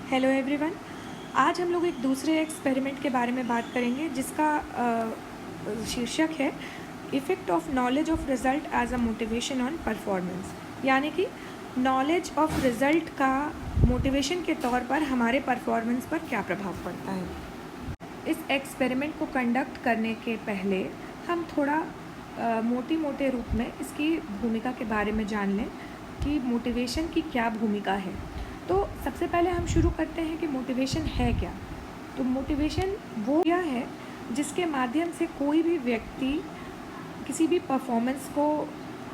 Hello everyone. आज हम लोग एक दूसरे एक्सपेरिमेंट के बारे में बात करेंगे जिसका शीर्षक है effect of knowledge of result as a motivation on performance. यानी कि नॉलेज ऑफ रिज़ल्ट का मोटिवेशन के तौर पर हमारे परफॉर्मेंस पर क्या प्रभाव पड़ता है। इस एक्सपेरिमेंट को कंडक्ट करने के पहले हम थोड़ा मोटे रूप में इसकी भूमिका के बारे में जान लें कि मोटिवेशन की क्या भूमिका है। तो सबसे पहले हम शुरू करते हैं कि मोटिवेशन है क्या। तो मोटिवेशन वो क्या है जिसके माध्यम से कोई भी व्यक्ति किसी भी परफॉर्मेंस को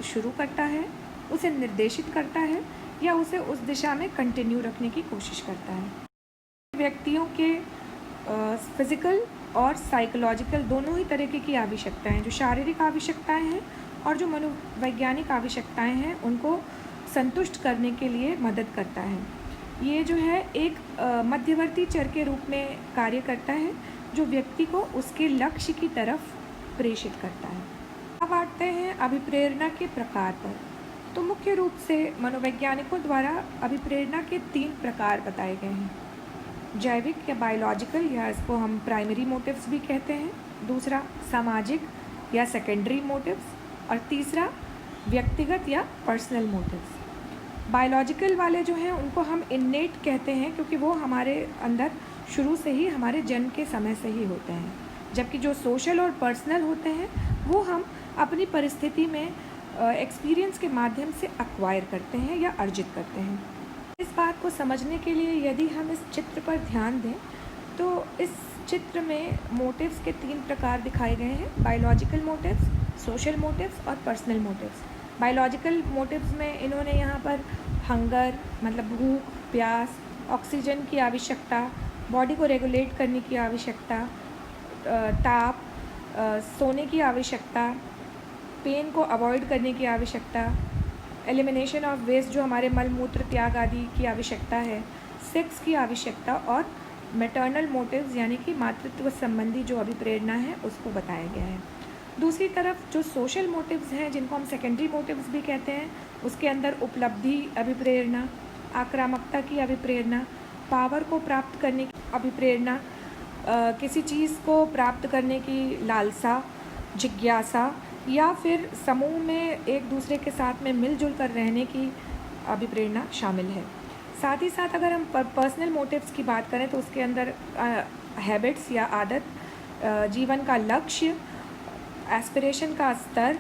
शुरू करता है, उसे निर्देशित करता है या उसे उस दिशा में कंटिन्यू रखने की कोशिश करता है। व्यक्तियों के फिज़िकल और साइकोलॉजिकल दोनों ही तरीके की आवश्यकताएं, जो शारीरिक आवश्यकताएं हैं और जो मनोवैज्ञानिक आवश्यकताएं हैं, उनको संतुष्ट करने के लिए मदद करता है। ये जो है एक मध्यवर्ती चर के रूप में कार्य करता है जो व्यक्ति को उसके लक्ष्य की तरफ प्रेषित करता है। अब बांटते हैं अभिप्रेरणा के प्रकार पर। तो मुख्य रूप से मनोवैज्ञानिकों द्वारा अभिप्रेरणा के 3 प्रकार बताए गए हैं। जैविक या बायोलॉजिकल, या इसको हम प्राइमरी मोटिव्स भी कहते हैं। दूसरा सामाजिक या सेकेंडरी मोटिव्स, और तीसरा व्यक्तिगत या पर्सनल मोटिव्स। बायोलॉजिकल वाले जो हैं उनको हम इन्नेट कहते हैं क्योंकि वो हमारे अंदर शुरू से ही, हमारे जन्म के समय से ही होते हैं। जबकि जो सोशल और पर्सनल होते हैं वो हम अपनी परिस्थिति में एक्सपीरियंस के माध्यम से एक्वायर करते हैं या अर्जित करते हैं। इस बात को समझने के लिए यदि हम इस चित्र पर ध्यान दें तो इस चित्र में मोटिव्स के 3 प्रकार दिखाए गए हैं: बायोलॉजिकल मोटिव्स, सोशल मोटिव्स और पर्सनल मोटिव्स। बायोलॉजिकल मोटिव्स में इन्होंने यहाँ पर हंगर मतलब भूख, प्यास, ऑक्सीजन की आवश्यकता, बॉडी को रेगुलेट करने की आवश्यकता, ताप, सोने की आवश्यकता, पेन को अवॉइड करने की आवश्यकता, एलिमिनेशन ऑफ वेस्ट जो हमारे मल मूत्र त्याग आदि की आवश्यकता है, सेक्स की आवश्यकता, और मैटरनल मोटिव्स यानी कि मातृत्व संबंधी जो अभिप्रेरणा है उसको बताया गया है। दूसरी तरफ जो सोशल मोटिव्स हैं, जिनको हम सेकेंडरी मोटिव्स भी कहते हैं, उसके अंदर उपलब्धि अभिप्रेरणा, आक्रामकता की अभिप्रेरणा, पावर को प्राप्त करने की अभिप्रेरणा, किसी चीज़ को प्राप्त करने की लालसा, जिज्ञासा, या फिर समूह में एक दूसरे के साथ में मिलजुल कर रहने की अभिप्रेरणा शामिल है। साथ ही साथ अगर हम पर्सनल मोटिव्स की बात करें तो उसके अंदर हैबिट्स या आदत, जीवन का लक्ष्य, एस्पिरेशन का स्तर,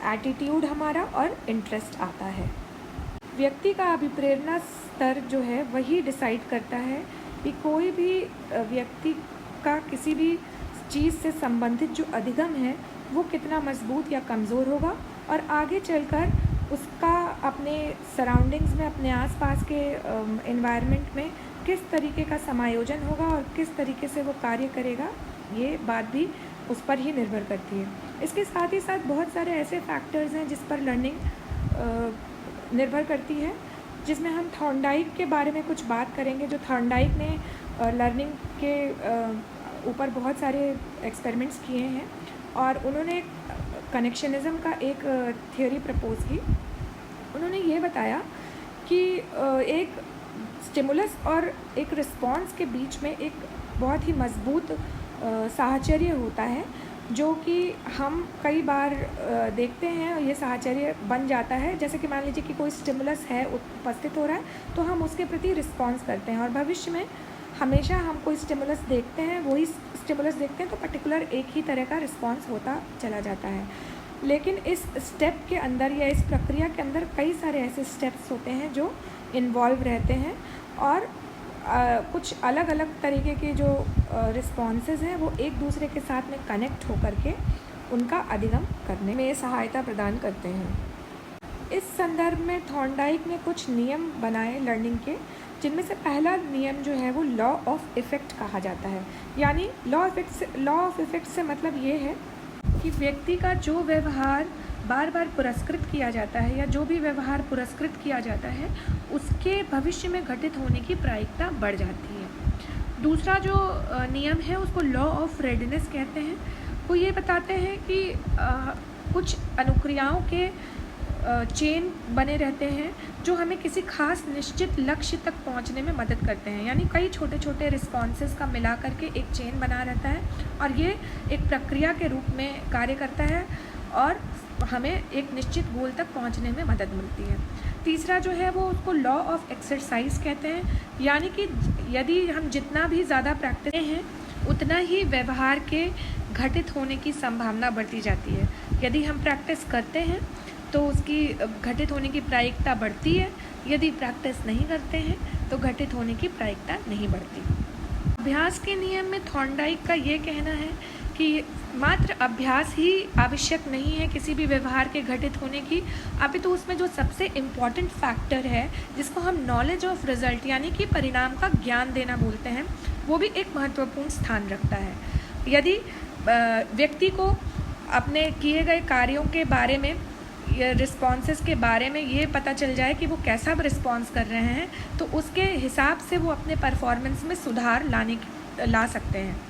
एटीट्यूड हमारा, और इंटरेस्ट आता है। व्यक्ति का अभिप्रेरणा स्तर जो है वही डिसाइड करता है कि कोई भी व्यक्ति का किसी भी चीज़ से संबंधित जो अधिगम है वो कितना मजबूत या कमज़ोर होगा, और आगे चलकर उसका अपने सराउंडिंग्स में, अपने आसपास के एनवायरनमेंट में किस तरीके का समायोजन होगा और किस तरीके से वो कार्य करेगा, ये बात भी उस पर ही निर्भर करती है। इसके साथ ही साथ बहुत सारे ऐसे फैक्टर्स हैं जिस पर लर्निंग निर्भर करती है, जिसमें हम थॉर्नडाइक के बारे में कुछ बात करेंगे। जो थॉर्नडाइक ने लर्निंग के ऊपर बहुत सारे एक्सपेरिमेंट्स किए हैं और उन्होंने कनेक्शनिज़म का एक थ्योरी प्रपोज की। उन्होंने ये बताया कि एक स्टिमुलस और एक रिस्पॉन्स के बीच में एक बहुत ही मजबूत साहचर्य होता है, जो कि हम कई बार देखते हैं और ये साहचर्य बन जाता है। जैसे कि मान लीजिए कि कोई स्टिमुलस है, उपस्थित हो रहा है, तो हम उसके प्रति रिस्पॉन्स करते हैं, और भविष्य में हमेशा हम कोई स्टिमुलस देखते हैं, वही स्टिमुलस देखते हैं तो पर्टिकुलर एक ही तरह का रिस्पॉन्स होता चला जाता है। लेकिन इस स्टेप के अंदर या इस प्रक्रिया के अंदर कई सारे ऐसे स्टेप्स होते हैं जो इन्वॉल्व रहते हैं, और कुछ अलग अलग तरीके के जो रिस्पॉन्सेज हैं वो एक दूसरे के साथ में कनेक्ट होकर के उनका अधिगम करने में सहायता प्रदान करते हैं। इस संदर्भ में थॉर्नडाइक ने कुछ नियम बनाए लर्निंग के, जिनमें से पहला नियम जो है वो लॉ ऑफ इफ़ेक्ट कहा जाता है। यानी लॉ ऑफ इफ़ेक्ट से मतलब ये है कि व्यक्ति का जो व्यवहार बार बार पुरस्कृत किया जाता है, या जो भी व्यवहार पुरस्कृत किया जाता है, उसके भविष्य में घटित होने की प्रायिकता बढ़ जाती है। दूसरा जो नियम है उसको लॉ ऑफ रेडीनेस कहते हैं। वो ये बताते हैं कि कुछ अनुक्रियाओं के चेन बने रहते हैं जो हमें किसी खास निश्चित लक्ष्य तक पहुंचने में मदद करते हैं। यानी कई छोटे छोटे रिस्पॉन्सेस का मिला करके एक चेन बना रहता है और ये एक प्रक्रिया के रूप में कार्य करता है और हमें एक निश्चित गोल तक पहुंचने में मदद मिलती है। तीसरा जो है वो उसको लॉ ऑफ एक्सरसाइज कहते हैं, यानी कि यदि हम जितना भी ज़्यादा प्रैक्टिस हैं उतना ही व्यवहार के घटित होने की संभावना बढ़ती जाती है। यदि हम प्रैक्टिस करते हैं तो उसकी घटित होने की प्रायिकता बढ़ती है, यदि प्रैक्टिस नहीं करते हैं तो घटित होने की प्रायिकता नहीं बढ़ती। अभ्यास के नियम में थॉर्नडाइक का ये कहना है कि मात्र अभ्यास ही आवश्यक नहीं है किसी भी व्यवहार के घटित होने की, अपितु उसमें जो सबसे इम्पॉर्टेंट फैक्टर है जिसको हम नॉलेज ऑफ रिजल्ट यानी कि परिणाम का ज्ञान देना बोलते हैं, वो भी एक महत्वपूर्ण स्थान रखता है। यदि व्यक्ति को अपने किए गए कार्यों के बारे में या रिस्पॉन्सेस के बारे में ये पता चल जाए कि वो कैसा रिस्पॉन्स कर रहे हैं, तो उसके हिसाब से वो अपने परफॉर्मेंस में सुधार ला सकते हैं।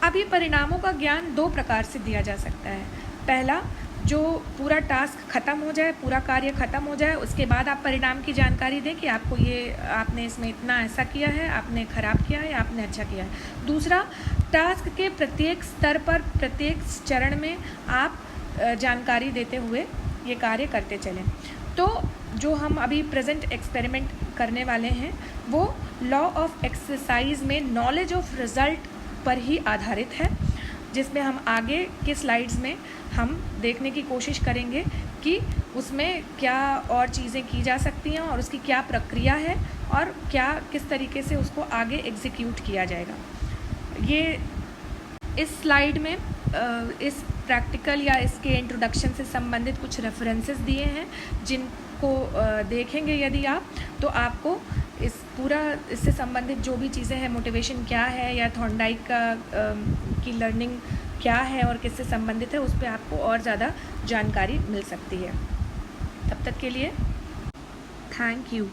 अभी परिणामों का ज्ञान दो प्रकार से दिया जा सकता है। पहला, जो पूरा टास्क ख़त्म हो जाए, पूरा कार्य ख़त्म हो जाए, उसके बाद आप परिणाम की जानकारी दें कि आपको ये आपने इसमें इतना ऐसा किया है, आपने ख़राब किया है या आपने अच्छा किया है। दूसरा, टास्क के प्रत्येक स्तर पर प्रत्येक चरण में आप जानकारी देते हुए ये कार्य करते चलें। तो जो हम अभी प्रेजेंट एक्सपेरिमेंट करने वाले हैं वो लॉ ऑफ एक्सरसाइज में नॉलेज ऑफ रिजल्ट पर ही आधारित है, जिसमें हम आगे के स्लाइड्स में हम देखने की कोशिश करेंगे कि उसमें क्या और चीज़ें की जा सकती हैं और उसकी क्या प्रक्रिया है और क्या किस तरीके से उसको आगे एग्जीक्यूट किया जाएगा। ये इस स्लाइड में इस प्रैक्टिकल या इसके इंट्रोडक्शन से संबंधित कुछ रेफरेंसेस दिए हैं, जिनको देखेंगे यदि आप, तो आपको इस पूरा इससे संबंधित जो भी चीज़ें हैं, मोटिवेशन क्या है या थॉर्नडाइक की लर्निंग क्या है और किससे संबंधित है, उस पर आपको और ज़्यादा जानकारी मिल सकती है। तब तक के लिए थैंक यू।